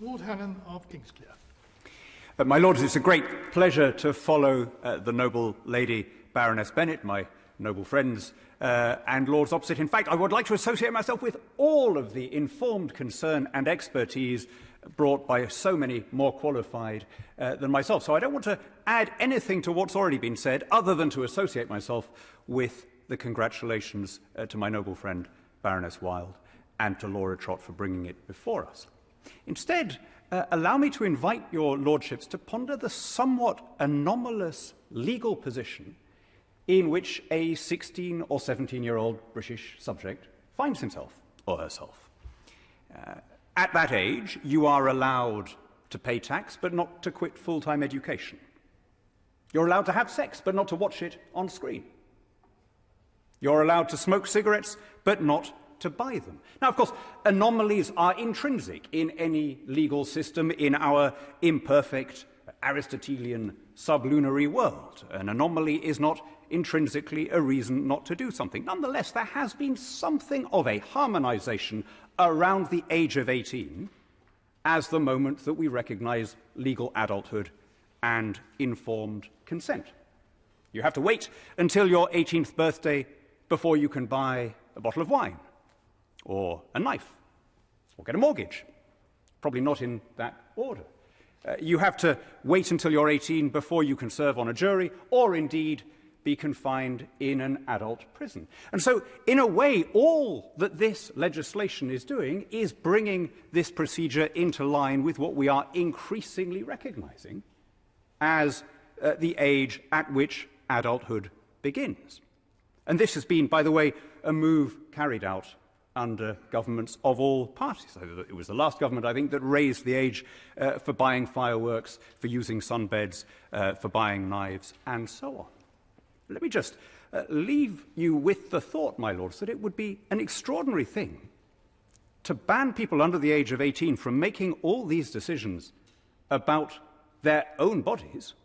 Lord Hannon of Kingsclere. My Lords, it's a great pleasure to follow the noble lady Baroness Bennet, my noble friends and Lords opposite. In fact, I would like to associate myself with all of the informed concern and expertise brought by so many more qualified than myself. So I don't want to add anything to what's already been said other than to associate myself with the congratulations to my noble friend Baroness Wilde and to Laura Trott for bringing it before us. Instead, allow me to invite your lordships to ponder the somewhat anomalous legal position in which a 16 or 17-year-old British subject finds himself or herself. At that age, you are allowed to pay tax, but not to quit full-time education. You're allowed to have sex, but not to watch it on screen. You're allowed to smoke cigarettes, but not to buy them. Now, of course, anomalies are intrinsic in any legal system in our imperfect Aristotelian sublunary world. An anomaly is not intrinsically a reason not to do something. Nonetheless, there has been something of a harmonization around the age of 18 as the moment that we recognize legal adulthood and informed consent. You have to wait until your 18th birthday before you can buy a bottle of wine, or a knife, or get a mortgage. Probably not in that order. You have to wait until you're 18 before you can serve on a jury, or indeed be confined in an adult prison. And so, in a way, all that this legislation is doing is bringing this procedure into line with what we are increasingly recognizing as the age at which adulthood begins. And this has been, by the way, a move carried out under governments of all parties. It was the last government, I think, that raised the age for buying fireworks, for using sunbeds, for buying knives, and so on. Let me just leave you with the thought, my lords, that it would be an extraordinary thing to ban people under the age of 18 from making all these decisions about their own bodies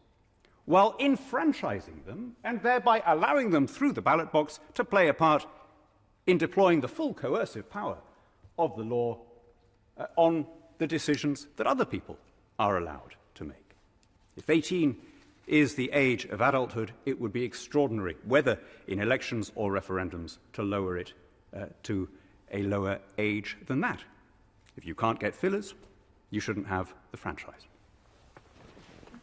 while enfranchising them and thereby allowing them through the ballot box to play a part in deploying the full coercive power of the law on the decisions that other people are allowed to make. If 18 is the age of adulthood, it would be extraordinary, whether in elections or referendums, to lower it to a lower age than that. If you can't get fillers, you shouldn't have the franchise.